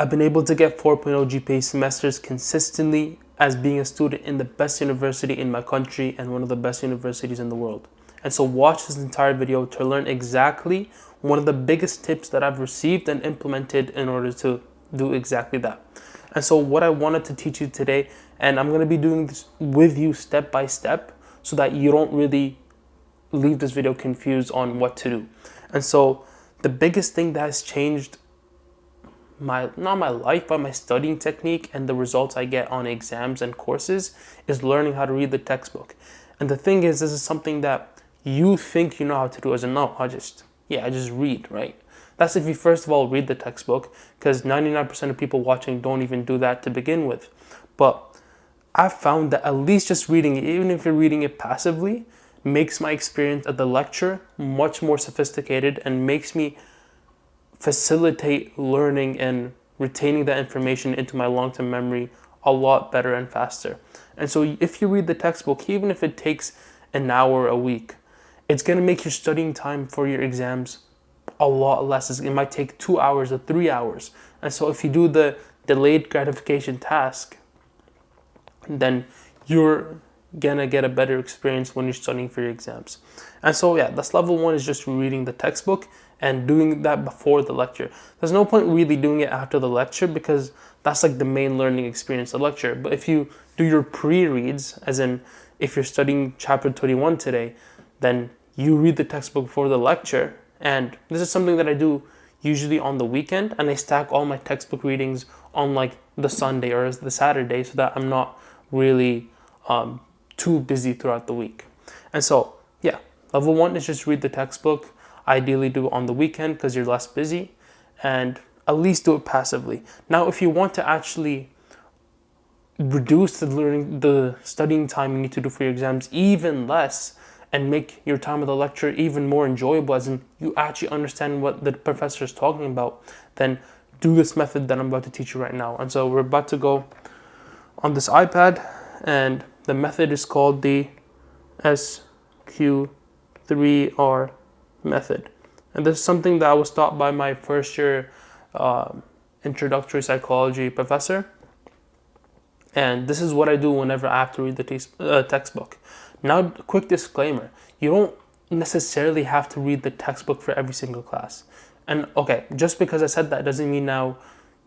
I've been able to get 4.0 GPA semesters consistently as being a student in the best university in my country and one of the best universities in the world. And so watch this entire video to learn exactly one of the biggest tips that I've received and implemented in order to do exactly that. And so what I wanted to teach you today, and I'm going to be doing this with you step by step so that you don't really leave this video confused on what to do. And so the biggest thing that has changed not my life, but my studying technique and the results I get on exams and courses is learning how to read the textbook. And the thing is, this is something that you think you know how to do as a no, I just read, right? That's if you first of all read the textbook, because 99% of people watching don't even do that to begin with. But I've found that at least just reading it, even if you're reading it passively, makes my experience at the lecture much more sophisticated and makes me facilitate learning and retaining that information into my long-term memory a lot better and faster. And so if you read the textbook, even if it takes an hour a week, it's going to make your studying time for your exams a lot less. It might take 2 hours or 3 hours. And so if you do the delayed gratification task, then you're gonna get a better experience when you're studying for your exams. And so yeah, that's level 1, is just reading the textbook and doing that before the lecture. There's no point really doing it after the lecture because that's like the main learning experience of the lecture. But if you do your pre-reads, as in if you're studying chapter 21 today, then you read the textbook before the lecture. And this is something that I do usually on the weekend, and I stack all my textbook readings on like the Sunday or the Saturday so that I'm not really too busy throughout the week. And so yeah, level 1 is just read the textbook. Ideally do it on the weekend because you're less busy, and at least do it passively. Now if you want to actually reduce the studying time you need to do for your exams even less and make your time of the lecture even more enjoyable, as in you actually understand what the professor is talking about, then do this method that I'm about to teach you right now. And so we're about to go on this iPad, and the method is called the SQ3R method. And this is something that I was taught by my first year introductory psychology professor. And this is what I do whenever I have to read the textbook. Now, quick disclaimer, you don't necessarily have to read the textbook for every single class. And okay, just because I said that doesn't mean now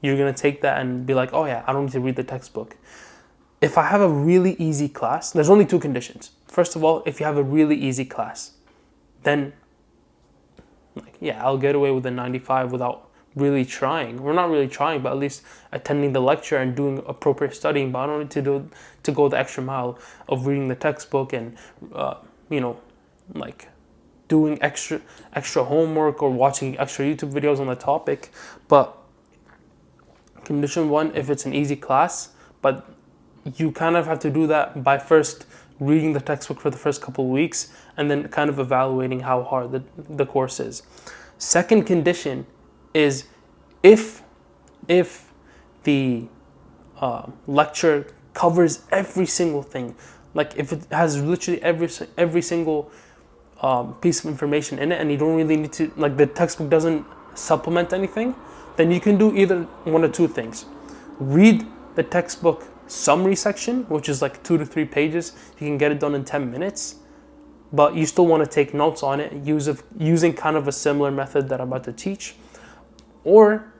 you're going to take that and be like, oh yeah, I don't need to read the textbook. If I have a really easy class, there's only 2 conditions. First of all, if you have a really easy class, then I'll get away with a 95 without really trying. We're not really trying, but at least attending the lecture and doing appropriate studying. But I don't need to go the extra mile of reading the textbook and doing extra homework or watching extra YouTube videos on the topic. But condition 1, if it's an easy class, but you kind of have to do that by first reading the textbook for the first couple of weeks and then kind of evaluating how hard the course is. Second condition is if the lecture covers every single thing, like if it has literally every single piece of information in it, and you don't really need to, like the textbook doesn't supplement anything, then you can do either one of 2 things. Read the textbook summary section, which is like 2 to 3 pages. You can get it done in 10 minutes, but you still want to take notes on it using kind of a similar method that I'm about to teach. Or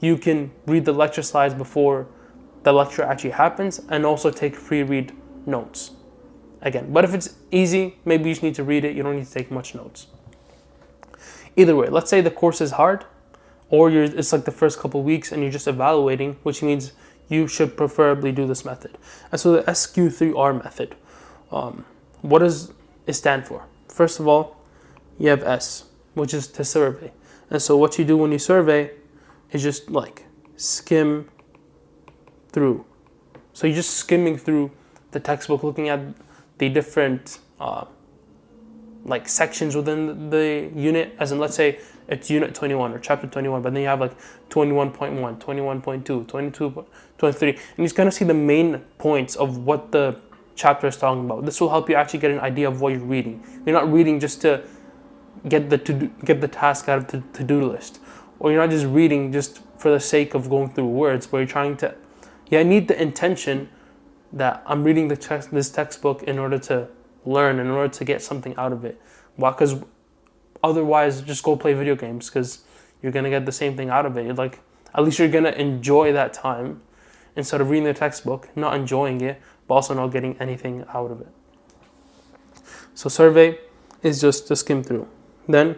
you can read the lecture slides before the lecture actually happens and also take pre-read notes. Again, but if it's easy, maybe you just need to read it. You don't need to take much notes. Either way, let's say the course is hard, or it's like the first couple weeks and you're just evaluating, which means you should preferably do this method. And so the SQ3R method, what does it stand for? First of all, you have S, which is to survey. And so what you do when you survey is just like skim through. So you're just skimming through the textbook, looking at the different sections within the unit, as in let's say it's unit 21 or chapter 21, but then you have like 21.1, 21.2, 22, 23, and you just kind of see the main points of what the chapter is talking about. This will help you actually get an idea of what you're reading. You're not reading just to get the task out of the to-do list, or you're not just reading just for the sake of going through words, but you're trying to, I need the intention that I'm reading this textbook in order to learn, in order to get something out of it. Why? Because otherwise, just go play video games, because you're going to get the same thing out of it. You're like, at least you're going to enjoy that time instead of reading the textbook, not enjoying it, but also not getting anything out of it. So survey is just to skim through. Then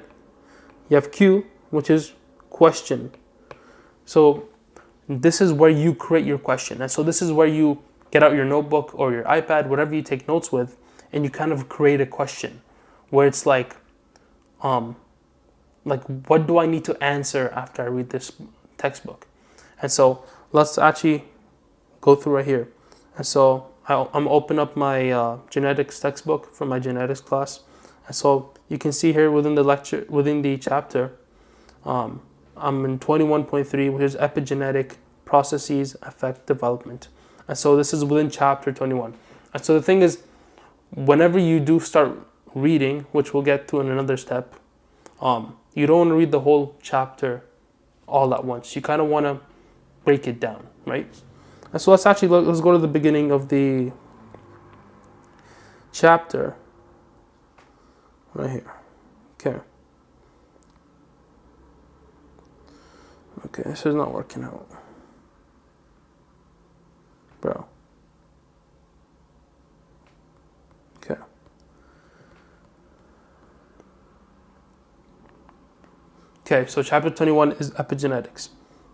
you have Q, which is question. So this is where you create your question. And so this is where you get out your notebook or your iPad, whatever you take notes with, and you kind of create a question where it's like what do I need to answer after I read this textbook? And so let's actually go through right here. And so I'm open up my genetics textbook from my genetics class. And so you can see here within the chapter, I'm in 21.3, which is epigenetic processes affect development. And so this is within chapter 21. And so the thing is, whenever you do start reading, which we'll get to in another step, you don't want to read the whole chapter all at once. You kind of want to break it down, right? And so let's go to the beginning of the chapter right here. Okay, this is not working out, bro. Okay, so chapter 21 is epigenetics.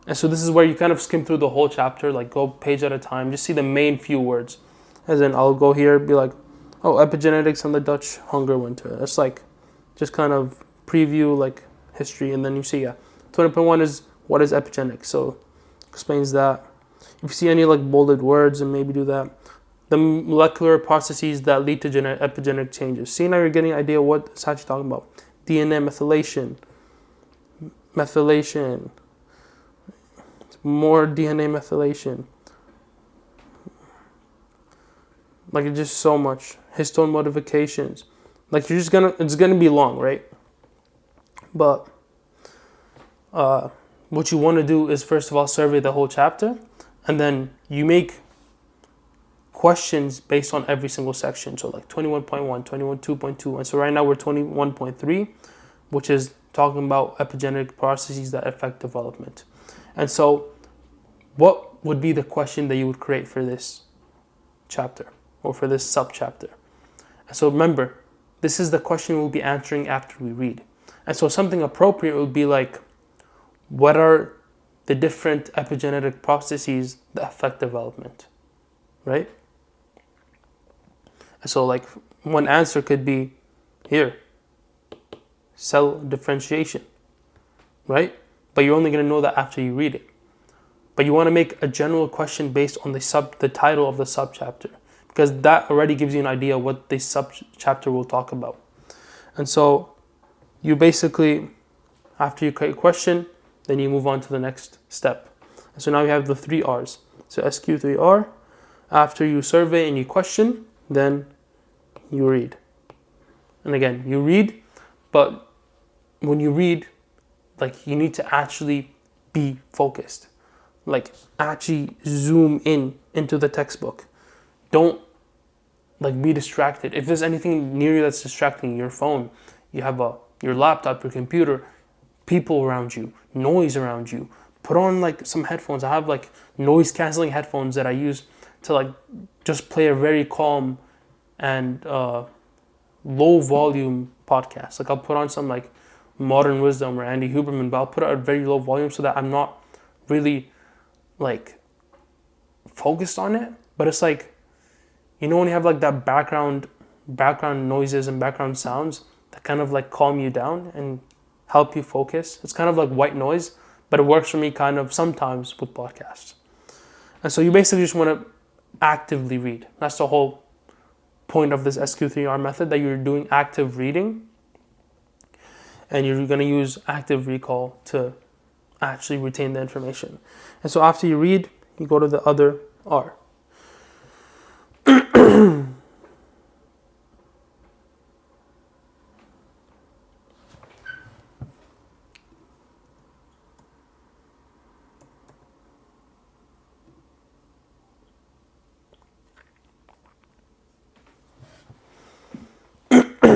And so this is where you kind of skim through the whole chapter, like go page at a time, just see the main few words. As in, I'll go here, be like, oh, epigenetics and the Dutch hunger winter. That's like, just kind of preview like history, and then you see, 20.1 is what is epigenetics. So explains that. If you see any like bolded words, and maybe do that. The molecular processes that lead to epigenetic changes. See, now you're getting an idea what it's actually talking about. DNA methylation, more DNA methylation. Like, it's just so much. Histone modifications. Like, it's gonna be long, right? But what you want to do is, first of all, survey the whole chapter, and then you make questions based on every single section. So like 21.1, 21.2.2, and so right now we're 21.3, which is talking about epigenetic processes that affect development. And so what would be the question that you would create for this chapter or for this subchapter? And so remember, this is the question we'll be answering after we read. And so something appropriate would be like, what are the different epigenetic processes that affect development, right? And so like one answer could be here, cell differentiation, right? But you're only going to know that after you read it. But you want to make a general question based on the title of the subchapter, because that already gives you an idea what the subchapter will talk about. And so you basically, after you create a question, then you move on to the next step. And so now you have the 3 R's. So SQ3R, after you survey and you question, then you read. And again, you read, but when you read, like, you need to actually be focused. Like, actually zoom into the textbook. Don't like be distracted. If there's anything near you that's distracting, your phone, you have your laptop, your computer, people around you, noise around you, put on like some headphones. I have like noise canceling headphones that I use to like just play a very calm and low volume podcast. Like, I'll put on some like Modern Wisdom or Andy Huberman, but I'll put it at very low volume so that I'm not really like focused on it. But it's like, you know, when you have like that background noises and background sounds that kind of like calm you down and help you focus. It's kind of like white noise, but it works for me kind of sometimes with podcasts. And so you basically just want to actively read. That's the whole point of this SQ3R method, that you're doing active reading, and you're going to use active recall to actually retain the information. And so after you read, you go to the other R.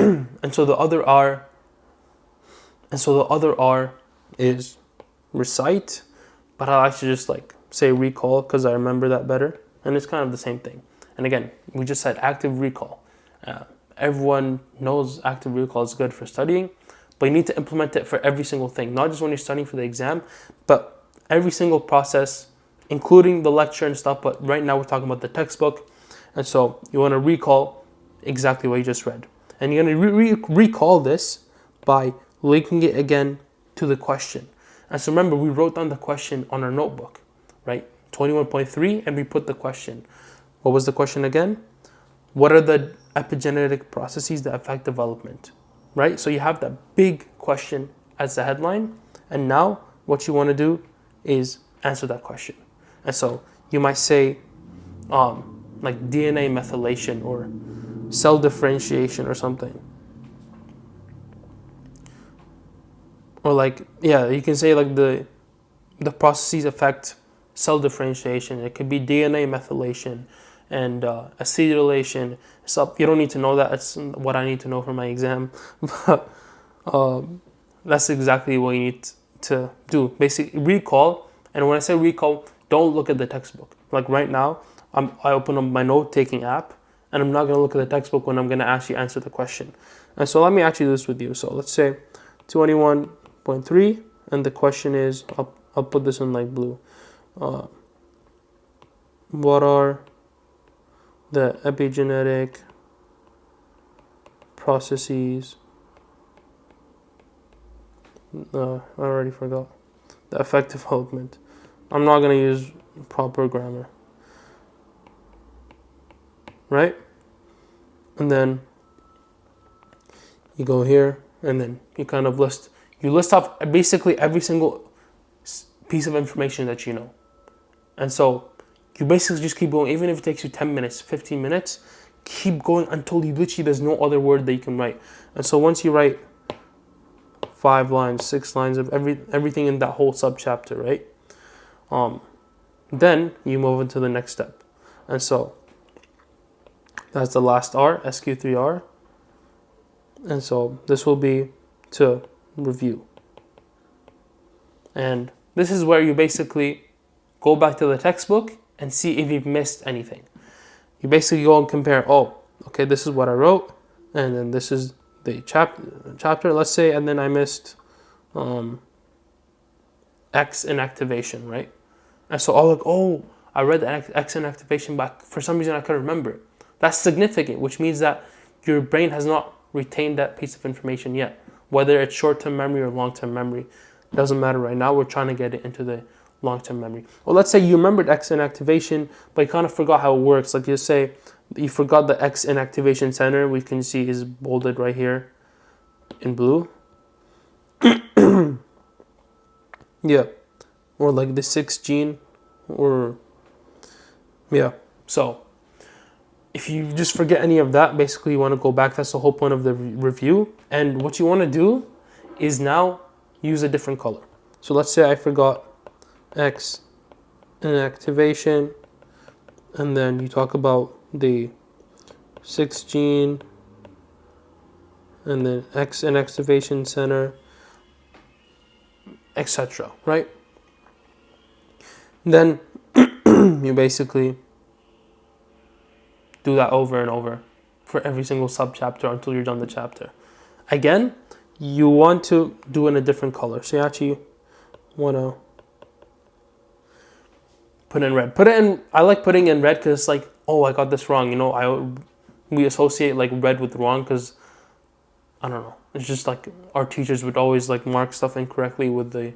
And so the other R is recite, but I like to just like say recall because I remember that better, and it's kind of the same thing. And again, we just said active recall. Everyone knows active recall is good for studying, but you need to implement it for every single thing, not just when you're studying for the exam, but every single process, including the lecture and stuff. But right now we're talking about the textbook, and so you want to recall exactly what you just read, and you're going to recall this by linking it again to the question. And so remember, we wrote down the question on our notebook, right? 21.3, and we put the question. What was the question again? What are the epigenetic processes that affect development, right? So you have that big question as the headline, and now what you want to do is answer that question. And so you might say like DNA methylation or cell differentiation or something. Or like, yeah, you can say like the processes affect cell differentiation. It could be DNA methylation and acetylation. So you don't need to know that. That's what I need to know for my exam. But that's exactly what you need to do. Basically, recall. And when I say recall, don't look at the textbook. Like right now, I open up my note-taking app, and I'm not going to look at the textbook when I'm going to actually answer the question. And so let me actually do this with you. So let's say 21.3, and the question is, I'll put this in like blue. What are the epigenetic processes? I already forgot. The affect development. I'm not going to use proper grammar. Right? And then you go here, and then you kind of list off basically every single piece of information that you know. And so you basically just keep going, even if it takes you 10 minutes, 15 minutes, keep going until you literally, there's no other word that you can write. And so once you write 5 lines, 6 lines of everything in that whole subchapter, right? Then you move into the next step. And so that's the last R, SQ3R. And so this will be to review. And this is where you basically go back to the textbook and see if you've missed anything. You basically go and compare, oh, okay, this is what I wrote, and then this is the chapter, let's say, and then I missed X in activation, right? And so I'll like, oh, I read the X in activation, but for some reason I couldn't remember. That's significant, which means that your brain has not retained that piece of information yet. Whether it's short-term memory or long-term memory, doesn't matter right now. We're trying to get it into the long-term memory. Well, let's say you remembered X in activation, but you kind of forgot how it works. Like you say, you forgot the X in activation center, we can see is bolded right here in blue. Yeah. Or like the 6th gene, or yeah. So if you just forget any of that, basically you want to go back. That's the whole point of the review. And what you want to do is now use a different color. So let's say I forgot X in activation, and then you talk about the 6th gene, and then X in activation center, etc. Right? Then you basically do that over and over for every single subchapter until you're done the chapter. Again, you want to do it in a different color. So you actually want to put in red. I like putting in red because it's like, oh, I got this wrong. You know, we associate like red with wrong because, I don't know. It's just like our teachers would always like mark stuff incorrectly with the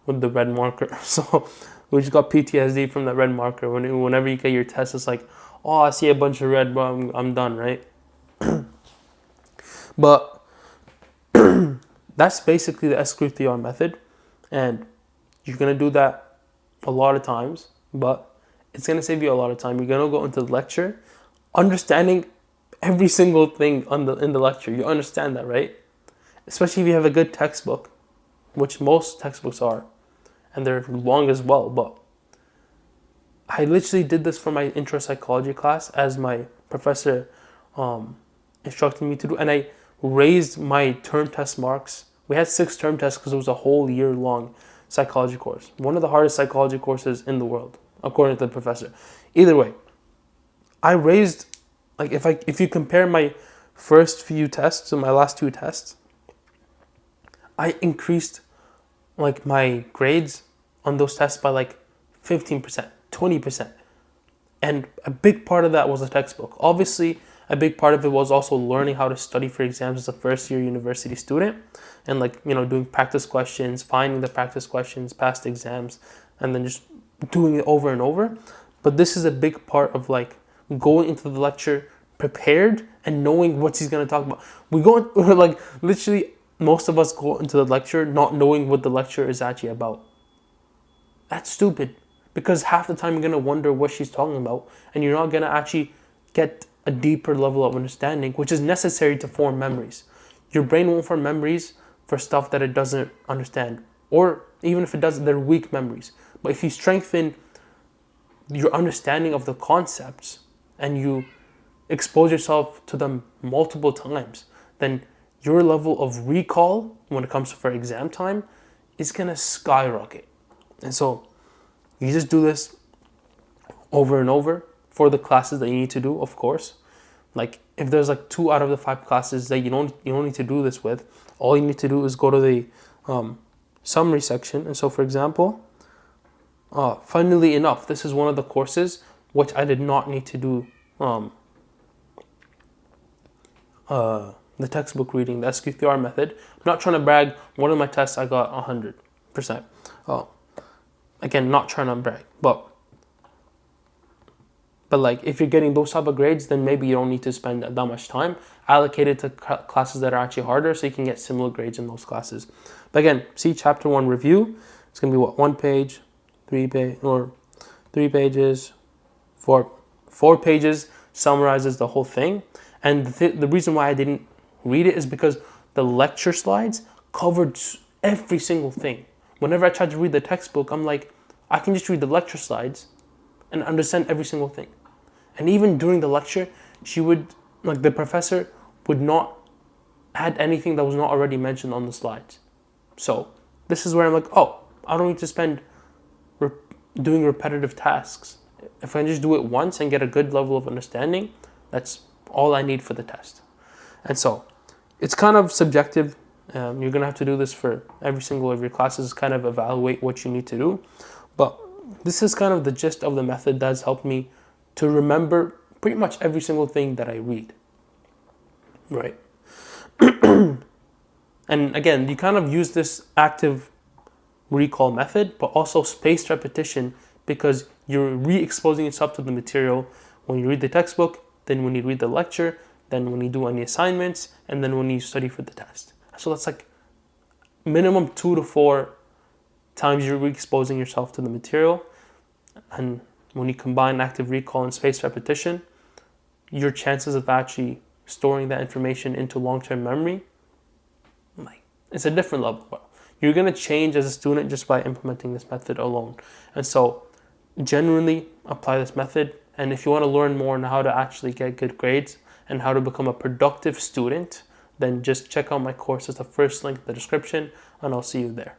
red marker. So we just got PTSD from that red marker. Whenever you get your test, it's like, oh, I see a bunch of red, but I'm done, right? But that's basically the SQ3R method, and you're gonna do that a lot of times, but it's gonna save you a lot of time. You're gonna go into the lecture understanding every single thing in the lecture. You understand that, right? Especially if you have a good textbook, which most textbooks are, and they're long as well. But I literally did this for my intro psychology class as my professor instructed me to do, and I raised my term test marks. We had 6 term tests because it was a whole year-long psychology course. One of the hardest psychology courses in the world, according to the professor. Either way, I raised, like if you compare my first few tests to my last 2 tests, I increased like my grades on those tests by like 15%, 20%. And a big part of that was the textbook. Obviously, a big part of it was also learning how to study for exams as a first-year university student, and like, doing practice questions, finding the practice questions, past exams, and then just doing it over and over. But this is a big part of like going into the lecture prepared and knowing what he's going to talk about. Like literally most of us go into the lecture not knowing what the lecture is actually about. That's stupid, because half the time you're going to wonder what she's talking about, and you're not going to actually get a deeper level of understanding, which is necessary to form memories. Your brain won't form memories for stuff that it doesn't understand, or even if it does, they're weak memories. But if you strengthen your understanding of the concepts and you expose yourself to them multiple times, then your level of recall when it comes for exam time is going to skyrocket. And so you just do this over and over for the classes that you need to do, of course. Like if there's like 2 out of the 5 classes that you don't need to do this with, all you need to do is go to the summary section. And so for example, funnily enough, this is one of the courses which I did not need to do the textbook reading, the SQPR method. I'm not trying to brag. One of my tests I got 100%. Again, not trying to brag, but like if you're getting those type of grades, then maybe you don't need to spend that much time. Allocate it to classes that are actually harder so you can get similar grades in those classes. But again, see chapter 1 review. It's going to be what, 1 page, 3 pages, 4 pages summarizes the whole thing. And the reason why I didn't read it is because the lecture slides covered every single thing. Whenever I tried to read the textbook, I'm like, I can just read the lecture slides and understand every single thing. And even during the lecture, the professor would not add anything that was not already mentioned on the slides. So this is where I'm like, oh, I don't need to spend doing repetitive tasks. If I just do it once and get a good level of understanding, that's all I need for the test. And so it's kind of subjective. You're going to have to do this for every single of your classes, kind of evaluate what you need to do. But this is kind of the gist of the method that has helped me to remember pretty much every single thing that I read. Right. And again, you kind of use this active recall method, but also spaced repetition, because you're re-exposing yourself to the material when you read the textbook, then when you read the lecture, then when you do any assignments, and then when you study for the test. So that's like minimum 2 to 4 times you're re-exposing yourself to the material. And when you combine active recall and spaced repetition, your chances of actually storing that information into long-term memory, it's a different level. You're going to change as a student just by implementing this method alone. And so genuinely apply this method. And if you want to learn more on how to actually get good grades and how to become a productive student, then just check out my course. It's the first link in the description, and I'll see you there.